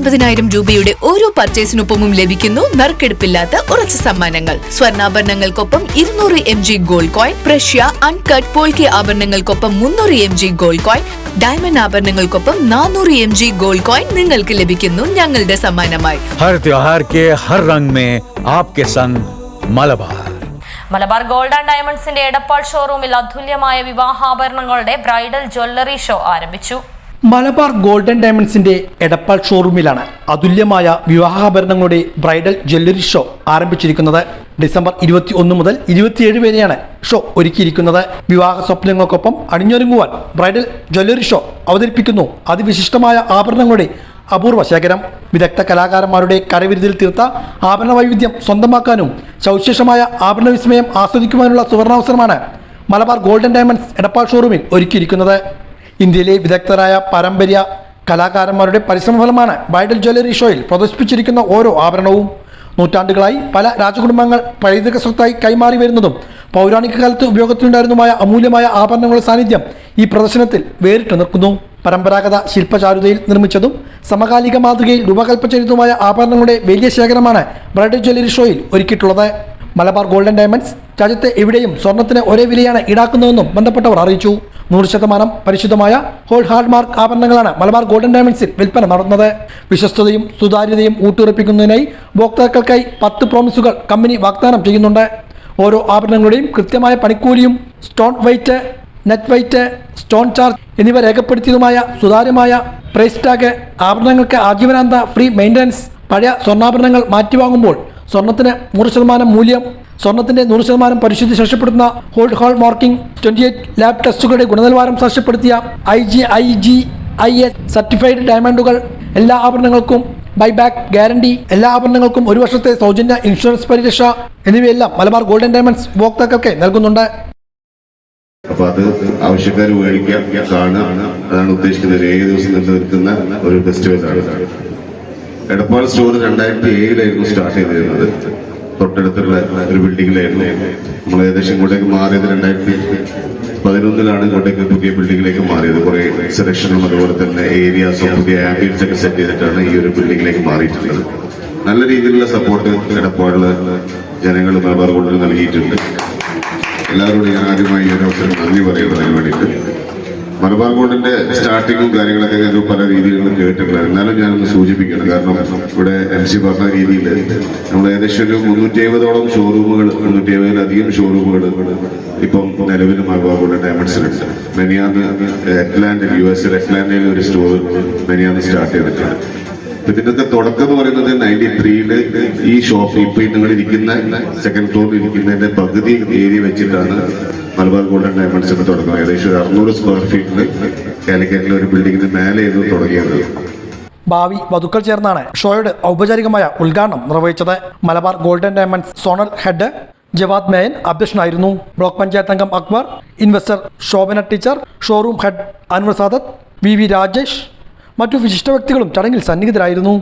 150,000 രൂപയുടെ ഓരോ പർച്ചേസിനൊപ്പമും ലഭിക്കുന്നു നറുക്കെടുപ്പില്ലാത്ത ഉറച്ച സമ്മാനങ്ങൾ. സ്വർണ്ണാഭരണങ്ങൾക്കൊപ്പം 200 mg gold coin, Precia uncut polki ആഭരണങ്ങൾക്കൊപ്പം 300 mg ഗോൾഡ് കോയിൻ, ഡയമണ്ട് ആഭരണങ്ങൾക്കൊപ്പം 400 mg ഗോൾഡ് കോയിൻ നിങ്ങൾക്ക് ലഭിക്കുന്നു ഞങ്ങളുടെ സമ്മാനമായി. ഹർ ത്യോഹാർ കെ ഹർ രംഗ് മേ ആപ്കെ സംഗ് മലബാർ. മലബാർ ഗോൾഡ് ആൻഡ് ഡയമണ്ട്സിന്റെ എടപ്പാൾ ഷോറൂമിൽ അതുല്യമായ വിവാഹാഭരണങ്ങളുടെ ബ്രൈഡൽ ജ്വല്ലറി ഷോ ആരംഭിച്ചു. മലബാർ ഗോൾഡ് ആൻഡ് ഡയമണ്ട്സിന്റെ എടപ്പാൾ ഷോറൂമിലാണ് അതുല്യമായ വിവാഹാഭരണങ്ങളുടെ ബ്രൈഡൽ ജ്വല്ലറി ഷോ ആരംഭിച്ചിരിക്കുന്നത്. ഡിസംബർ 21 മുതൽ 27 വരെയാണ് ഷോ ഒരുക്കിയിരിക്കുന്നത്. വിവാഹ സ്വപ്നങ്ങൾക്കൊപ്പം അണിഞ്ഞൊരുങ്ങുവാൻ ബ്രൈഡൽ ജ്വല്ലറി ഷോ അവതരിപ്പിക്കുന്നു അതിവിശിഷ്ടമായ ആഭരണങ്ങളുടെ അപൂർവ ശേഖരം. വിദഗ്ധ കലാകാരന്മാരുടെ കരവിരുതിൽ തീർത്ത ആഭരണ വൈവിധ്യം സ്വന്തമാക്കാനും സവിശേഷമായ ആഭരണ വിസ്മയം ആസ്വദിക്കുവാനുള്ള സുവർണാവസരമാണ് Malabar gold and diamonds Edappal ഷോറൂമിൽ ഒരുക്കിയിരിക്കുന്നത്. ഇന്ത്യയിലെ വിദഗ്ധരായ പാരമ്പര്യ കലാകാരന്മാരുടെ പരിശ്രമഫലമാണ് ബ്രൈഡൽ ജ്വല്ലറി ഷോയിൽ പ്രദർശിപ്പിച്ചിരിക്കുന്ന ഓരോ ആഭരണവും. നൂറ്റാണ്ടുകളായി പല രാജകുടുംബങ്ങൾ പൈതൃക സ്വത്തായി കൈമാറി വരുന്നതും പൗരാണിക കാലത്ത് ഉപയോഗത്തിലുണ്ടായിരുന്നതുമായ അമൂല്യമായ ആഭരണങ്ങളുടെ സാന്നിധ്യം ഈ പ്രദർശനത്തിൽ വേറിട്ട് നിൽക്കുന്നു. പരമ്പരാഗത ശില്പചാരുതയിൽ നിർമ്മിച്ചതും സമകാലിക മാതൃകയിൽ രൂപകൽപ്പന ചെയ്തതുമായ ആഭരണങ്ങളുടെ വലിയ ശേഖരമാണ് ബ്രൈഡൽ ജ്വല്ലറി ഷോയിൽ ഒരുക്കിയിട്ടുള്ളത്. മലബാർ ഗോൾഡ് ആൻഡ് ഡയമണ്ട്സ് രാജ്യത്തെ എവിടെയും സ്വർണ്ണത്തിന് ഒരേ വിലയാണ് ഈടാക്കുന്നതെന്നും ബന്ധപ്പെട്ടവർ അറിയിച്ചു. 100% പരിശുദ്ധമായ ഹോൾ ഹാൾമാർക്ക് ആഭരണങ്ങളാണ് മലബാർ ഗോൾഡ് ആൻഡ് ഡയമണ്ട്സിൽ വിൽപ്പന നടത്തുന്നത്. വിശ്വസ്തതയും സുതാര്യതയും ഊട്ടുറപ്പിക്കുന്നതിനായി ഉപഭോക്താക്കൾക്കായി 10 പ്രോമിസുകൾ കമ്പനി വാഗ്ദാനം ചെയ്യുന്നുണ്ട്. ഓരോ ആഭരണങ്ങളുടെയും കൃത്യമായ പണിക്കൂലിയും stone weight, net weight, stone charge എന്നിവ രേഖപ്പെടുത്തിയതുമായ സുതാര്യമായ പ്രൈസ് ടാഗ്, ആഭരണങ്ങൾക്ക് ആജീവനാന്ത ഫ്രീ മെയിൻ്റനൻസ്, പഴയ സ്വർണ്ണാഭരണങ്ങൾ മാറ്റിവാങ്ങുമ്പോൾ സ്വർണ്ണത്തിന് 100% മൂല്യം, സ്വർണ്ണത്തിന്റെ 100% പരിശുദ്ധി സാക്ഷ്യപ്പെടുത്തുന്ന ഹോൾഡ് ഹാൾ മാർക്കിംഗ്, 28 ലാബ് ടെസ്റ്റുകളുടെ ഗുണനിലവാരം സാക്ഷ്യപ്പെടുത്തിയ IGIS സർട്ടിഫൈഡ് ഡയമണ്ടുകൾ, എല്ലാ ആഭരണങ്ങൾക്കും ബൈബാക്ക് ഗ്യാരണ്ടി, എല്ലാ ആഭരണങ്ങൾക്കും 1 വർഷത്തെ സൗജന്യ ഇൻഷുറൻസ് പരിരക്ഷ എന്നിവയെല്ലാം മലബാർ ഗോൾഡ് ആൻഡ് ഡയമണ്ട്സ് ഉപഭോക്താക്കൾക്ക് നൽകുന്നുണ്ട്. അപ്പൊ അത് ആവശ്യക്കാർ മേടിക്കാം, കാണാം, അതാണ് ഉദ്ദേശിക്കുന്നത്. ഏക ദിവസം നിലനിൽക്കുന്ന ഒരു ഫെസ്റ്റിവലാണ്. എടപ്പാൾ സ്റ്റോർ 2007 സ്റ്റാർട്ട് ചെയ്തിരുന്നത്. തൊട്ടടുത്തുള്ള ഒരു ബിൽഡിങ്ങിലായിരുന്നു. നമ്മൾ ഏകദേശം ഇങ്ങോട്ടേക്ക് മാറിയത് 2011 ഇങ്ങോട്ടേക്ക് പുതിയ ബിൽഡിങ്ങിലേക്ക് മാറിയത്. കുറെ സെലക്ഷനും അതുപോലെ തന്നെ ഏരിയാസും പുതിയ ആംബിയൻസ് ഒക്കെ സെറ്റ് ചെയ്തിട്ടാണ് ഈ ഒരു ബിൽഡിങ്ങിലേക്ക് മാറിയിട്ടുള്ളത്. നല്ല രീതിയിലുള്ള സപ്പോർട്ട് എടപ്പാളിലെ ജനങ്ങൾ മലബാർ ഗോൾഡിന് നൽകിയിട്ടുണ്ട്. എല്ലാവരോടും ഞാൻ ആദ്യമായി ഒരു അവസരം നന്ദി പറയുന്നതിന് വേണ്ടിയിട്ട്. മലബാർ ഗോൾഡിന്റെ സ്റ്റാർട്ടിങ്ങും കാര്യങ്ങളൊക്കെ ഞാൻ പല രീതിയിലും കേട്ടിട്ടില്ല. എന്നാലും ഞാനൊന്ന് സൂചിപ്പിക്കണം. കാരണം ഇവിടെ MC പറഞ്ഞ രീതിയിൽ നമ്മൾ ഏകദേശം ഒരു 370ഓളം ഷോറൂമുകൾ, 370-ലധികം ഷോറൂമുകൾ ഇപ്പം നിലവിൽ മലബാർ ഗോൾഡ് ഡയമണ്ട്സിലുണ്ട്. മെനിയാന്ന് US അറ്റ്ലാന്റയിൽ ഒരു സ്റ്റോർ മെനിയാന്ന് സ്റ്റാർട്ട് ചെയ്തിട്ടുണ്ട്. ഇതിന്റെ തുടക്കം എന്ന് പറയുന്നത് 93 ഈ ഷോപ്പ് ഇപ്പൊ നിങ്ങൾ ഇരിക്കുന്ന സെക്കൻഡ് ഫ്ലോറിൽ ഇരിക്കുന്നതിന്റെ പകുതി ഏരിയ വെച്ചിട്ടാണ് മലബാർ ഗോൾഡ് ആൻഡ് ഡയമണ്ട്സിന് തുടങ്ങുന്നത്. ഏകദേശം 600 സ്ക്വയർ ഫീറ്റിൽ കാലിക്കറ്റിലെ ഒരു ബിൽഡിങ്ങിന് മേലെയായിരുന്നു തുടങ്ങിയത്. ഭാവി വധുക്കൾ ചേർന്നാണ് ഷോയുടെ ഔപചാരികമായ ഉദ്ഘാടനം നിർവഹിച്ചത്. Malabar gold and diamonds zonal head Jawad മേയൻ അധ്യക്ഷനായിരുന്നു. ബ്ലോക്ക് പഞ്ചായത്ത് അംഗം Akbar, investor Shobhana teacher, showroom head Anwar Sadath, VV Rajesh, മറ്റു വിശിഷ്ട വ്യക്തികളും ചടങ്ങിൽ സന്നിഹിതരായിരുന്നു.